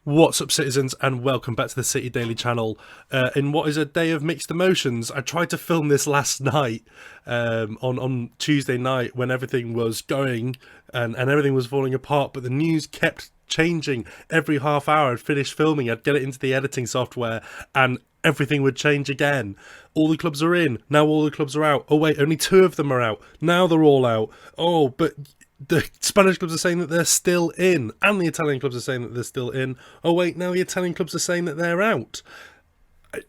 What's up, citizens, and welcome back to the City Daily channel. In what is a day of mixed emotions, I tried to film this last night, on Tuesday night, when everything was going and everything was falling apart, but the news kept changing every half hour. I'd finish filming, I'd get it into the editing software, and everything would change again. All the clubs are in, now all the clubs are out. Oh wait, only 2 of them are out, now they're all out. Oh, but the Spanish clubs are saying that they're still in, and the Italian clubs are saying that they're still in. Oh wait, now the Italian clubs are saying that they're out.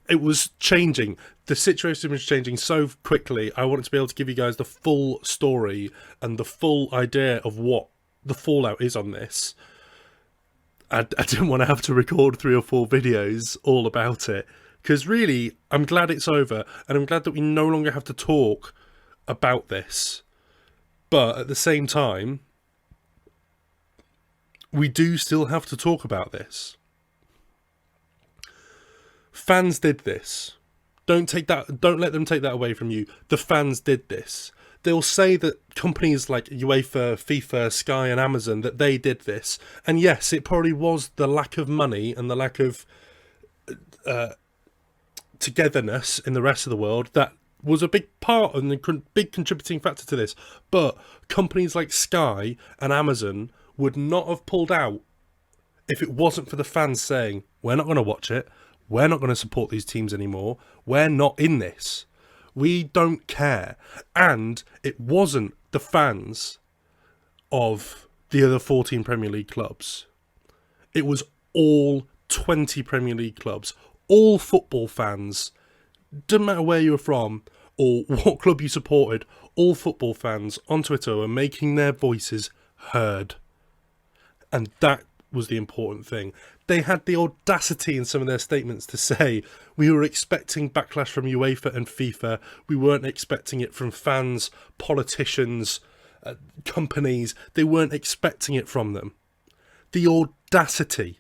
It was changing. The situation was changing so quickly. I wanted to be able to give you guys the full story and the full idea of what the fallout is on this. I didn't want to have to record 3 or 4 videos all about it, because really, I'm glad it's over, and I'm glad that we no longer have to talk about this. But at the same time, we do still have to talk about this. Fans did this. Don't let them take that away from you. The fans did this. They'll say that companies like UEFA, FIFA, Sky and Amazon, that they did this. And yes, it probably was the lack of money and the lack of togetherness in the rest of the world that was a big part and a big contributing factor to this. But companies like Sky and Amazon would not have pulled out if it wasn't for the fans saying, we're not going to watch it, we're not going to support these teams anymore, we're not in this, we don't care. And it wasn't the fans of the other 14 Premier League clubs. It was all 20 Premier League clubs, all football fans. Doesn't matter where you're from or what club you supported, all football fans on Twitter were making their voices heard. And that was the important thing. They had the audacity in some of their statements to say, we were expecting backlash from UEFA and FIFA, we weren't expecting it from fans, politicians, companies, they weren't expecting it from them. The audacity.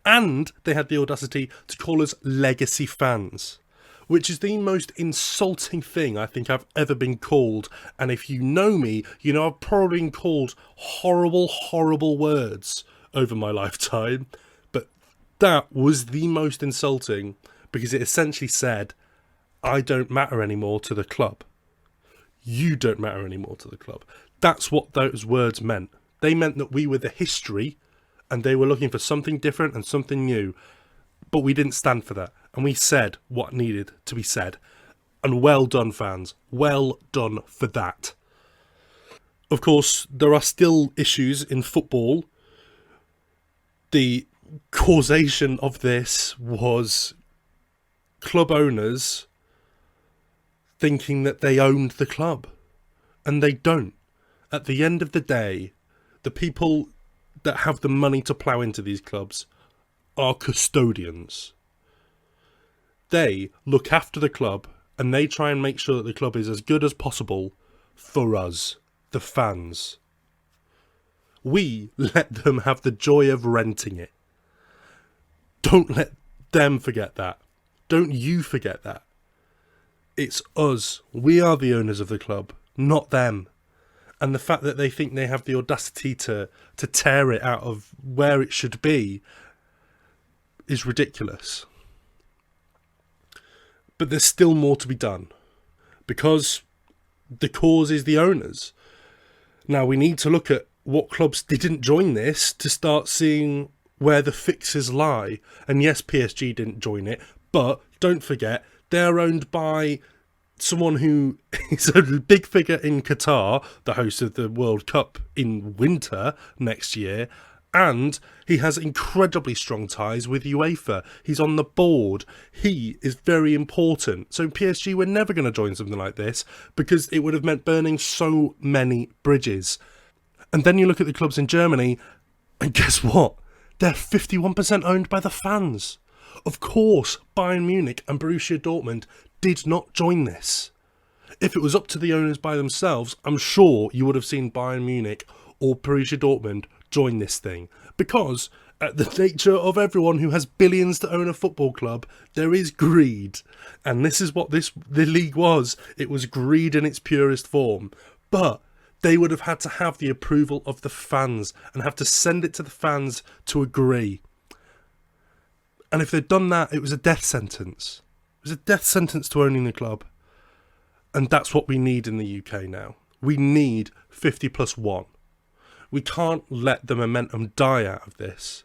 And they had the audacity to call us legacy fans, which is the most insulting thing I think I've ever been called. And if you know me, you know I've probably been called horrible, horrible words over my lifetime. But that was the most insulting, because it essentially said, I don't matter anymore to the club. You don't matter anymore to the club. That's what those words meant. They meant that we were the history and they were looking for something different and something new. But we didn't stand for that, and we said what needed to be said. And well done, fans. Well done for that. Of course, there are still issues in football. The causation of this was club owners thinking that they owned the club, and they don't. At the end of the day, the people that have the money to plough into these clubs are custodians. They look after the club and they try and make sure that the club is as good as possible for us, the fans. We let them have the joy of renting it. Don't let them forget that. Don't you forget that. It's us. We are the owners of the club, not them. And the fact that they think they have the audacity to tear it out of where it should be is ridiculous. But there's still more to be done, because the cause is the owners. Now we need to look at what clubs didn't join this to start seeing where the fixes lie. And yes, PSG didn't join it, but don't forget, they're owned by someone who is a big figure in Qatar, the host of the World Cup in winter next year, and he has incredibly strong ties with UEFA. He's on the board. He is very important. So PSG were never going to join something like this, because it would have meant burning so many bridges. And then you look at the clubs in Germany, and guess what? They're 51% owned by the fans. Of course, Bayern Munich and Borussia Dortmund did not join this. If it was up to the owners by themselves, I'm sure you would have seen Bayern Munich or Borussia Dortmund join this thing. Because at the nature of everyone who has billions to own a football club, there is greed. And this is what the league was. It was greed in its purest form. But they would have had to have the approval of the fans and have to send it to the fans to agree. And if they'd done that, it was a death sentence. It was a death sentence to owning the club. And that's what we need in the UK now. We need 50+1. We can't let the momentum die out of this.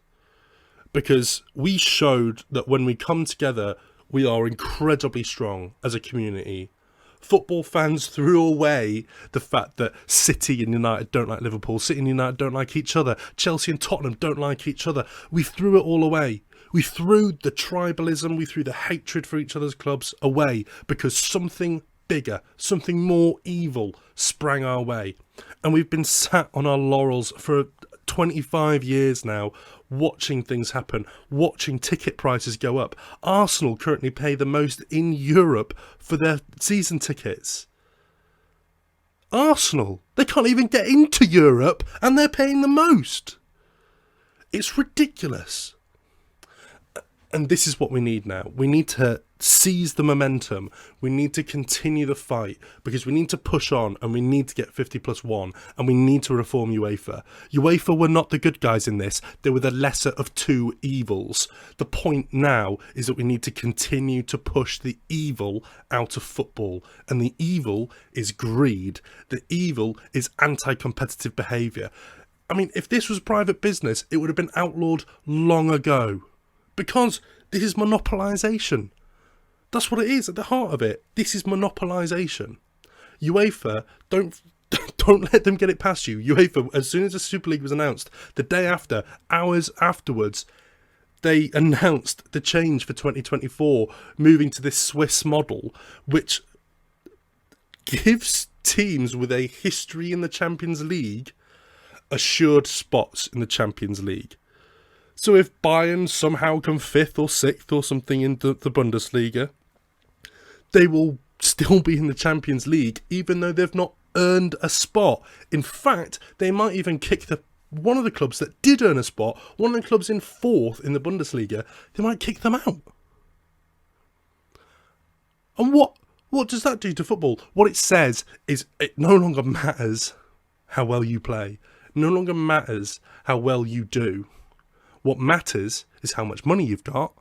Because we showed that when we come together, we are incredibly strong as a community. Football fans threw away the fact that City and United don't like Liverpool, City and United don't like each other, Chelsea and Tottenham don't like each other. We threw it all away. We threw the tribalism, we threw the hatred for each other's clubs away because something bigger, something more evil sprang our way. And we've been sat on our laurels for 25 years now, watching things happen, watching ticket prices go up. Arsenal currently pay the most in Europe for their season tickets. Arsenal, they can't even get into Europe and they're paying the most. It's ridiculous. And this is what we need now. We need to seize the momentum. We need to continue the fight because we need to push on and we need to get 50+1 and we need to reform UEFA. UEFA were not the good guys in this. They were the lesser of two evils. The point now is that we need to continue to push the evil out of football. And the evil is greed. The evil is anti-competitive behaviour. I mean, if this was private business, it would have been outlawed long ago. Because this is monopolisation. That's what it is at the heart of it. This is monopolisation. UEFA, don't let them get it past you. UEFA, as soon as the Super League was announced, the day after, hours afterwards, they announced the change for 2024, moving to this Swiss model, which gives teams with a history in the Champions League assured spots in the Champions League. So if Bayern somehow come 5th or 6th or something in the Bundesliga, they will still be in the Champions League, even though they've not earned a spot. In fact, they might even kick one of the clubs that did earn a spot, one of the clubs in 4th in the Bundesliga, they might kick them out. And what does that do to football? What it says is it no longer matters how well you play. It no longer matters how well you do. What matters is how much money you've got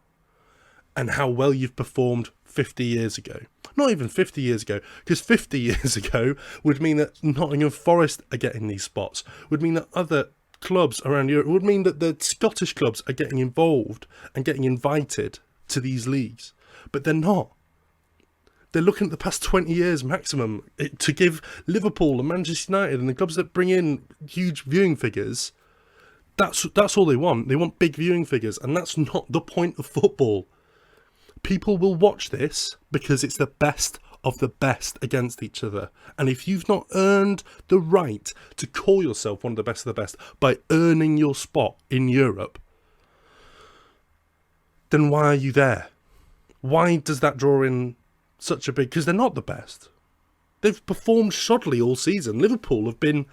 and how well you've performed 50 years ago. Not even 50 years ago, because 50 years ago would mean that Nottingham Forest are getting these spots, would mean that other clubs around Europe, would mean that the Scottish clubs are getting involved and getting invited to these leagues. But they're not. They're looking at the past 20 years maximum to give Liverpool and Manchester United and the clubs that bring in huge viewing figures. That's all they want. They want big viewing figures, and that's not the point of football. People will watch this because it's the best of the best against each other. And if you've not earned the right to call yourself one of the best of the best by earning your spot in Europe, then why are you there? Why does that draw in such a big... Because they're not the best. They've performed shoddily all season. Liverpool have been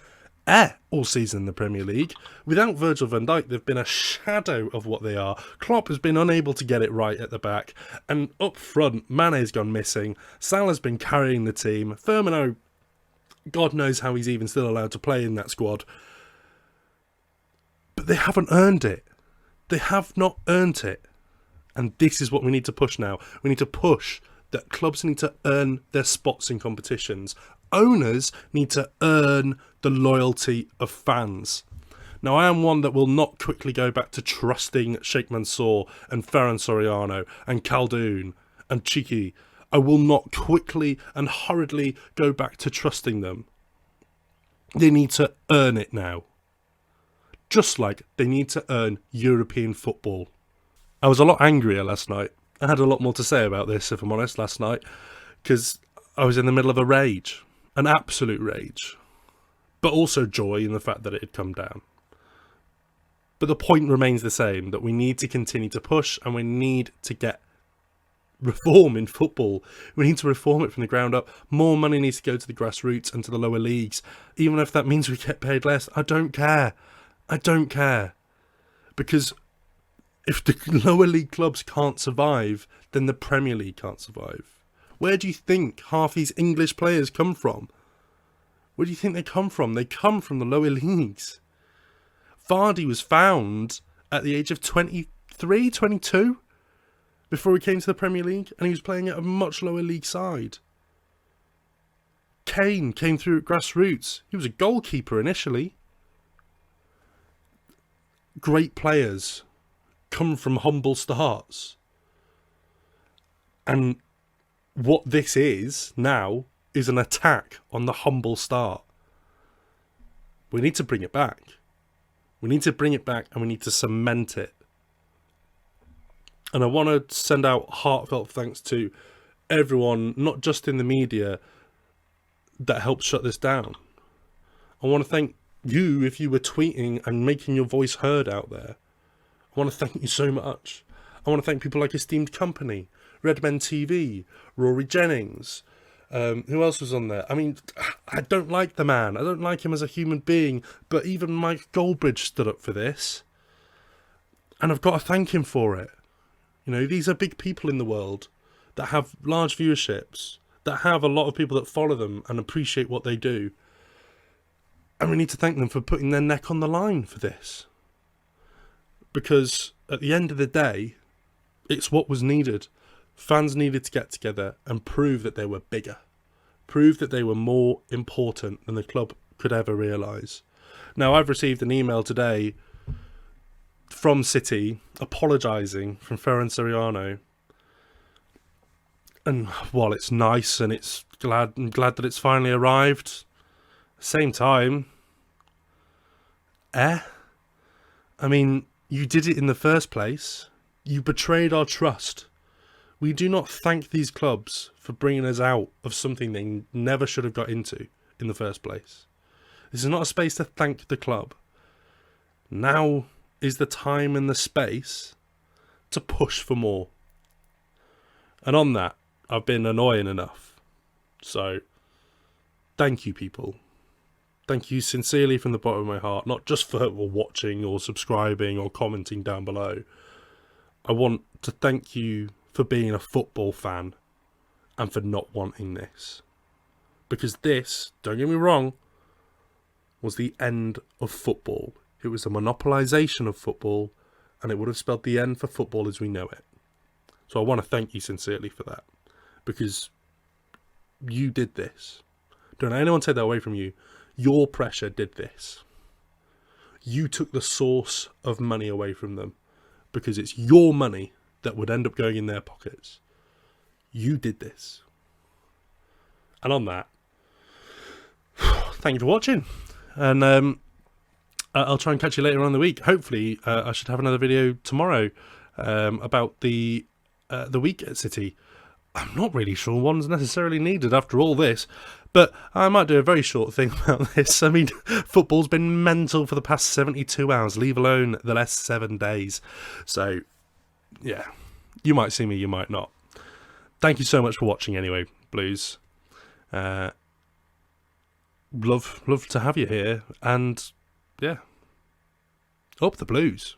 all season in the Premier League. Without Virgil van Dijk, they've been a shadow of what they are. Klopp has been unable to get it right at the back. And up front, Mane's gone missing. Salah's been carrying the team. Firmino, God knows how he's even still allowed to play in that squad. But they haven't earned it. They have not earned it. And this is what we need to push now. We need to push that clubs need to earn their spots in competitions. Owners need to earn the loyalty of fans. Now, I am one that will not quickly go back to trusting Sheikh Mansour and Ferran Soriano and Khaldoon and Chiki. I will not quickly and hurriedly go back to trusting them. They need to earn it now. Just like they need to earn European football. I was a lot angrier last night. I had a lot more to say about this, if I'm honest, last night, because I was in the middle of a rage. An absolute rage. But also joy in the fact that it had come down. But the point remains the same, that we need to continue to push and we need to get reform in football. We need to reform it from the ground up. More money needs to go to the grassroots and to the lower leagues. Even if that means we get paid less, I don't care. I don't care. Because if the lower league clubs can't survive, then the Premier League can't survive. Where do you think half these English players come from? Where do you think they come from? They come from the lower leagues. Vardy was found at the age of 23, 22. before he came to the Premier League, and he was playing at a much lower league side. Kane came through at grassroots. He was a goalkeeper initially. Great players come from humble starts. And what this is now is an attack on the humble start. We need to bring it back. We need to bring it back, and we need to cement it. And I want to send out heartfelt thanks to everyone, not just in the media, that helped shut this down. I want to thank you if you were tweeting and making your voice heard out there. I want to thank you so much. I want to thank people like Esteemed Company, Redmen TV, Rory Jennings. Who else was on there? I mean, I don't like the man. I don't like him as a human being. But even Mike Goldbridge stood up for this. And I've got to thank him for it. You know, these are big people in the world that have large viewerships, that have a lot of people that follow them and appreciate what they do. And we need to thank them for putting their neck on the line for this. Because at the end of the day, it's what was needed. Fans needed to get together and prove that they were bigger. Prove that they were more important than the club could ever realise. Now, I've received an email today from City apologising from Ferran Soriano. And while it's nice and I'm glad that it's finally arrived, at the same time, I mean, you did it in the first place. You betrayed our trust. We do not thank these clubs for bringing us out of something they never should have got into in the first place. This is not a space to thank the club. Now is the time and the space to push for more. And on that, I've been annoying enough. So, thank you, people. Thank you sincerely from the bottom of my heart, not just for watching or subscribing or commenting down below. I want to thank you for being a football fan and for not wanting this. Because this, don't get me wrong, was the end of football. It was a monopolisation of football, and it would have spelled the end for football as we know it. So I want to thank you sincerely for that. Because you did this. Don't let anyone take that away from you. Your pressure did this. You took the source of money away from them. Because it's your money that would end up going in their pockets. You did this. And on that, thank you for watching. And I'll try and catch you later on in the week. Hopefully, I should have another video tomorrow about the week at City. I'm not really sure one's necessarily needed after all this, but I might do a very short thing about this. I mean, football's been mental for the past 72 hours, leave alone the last 7 days. So, yeah, you might see me, you might not. Thank you so much for watching anyway, Blues. Love to have you here, and yeah, up the Blues.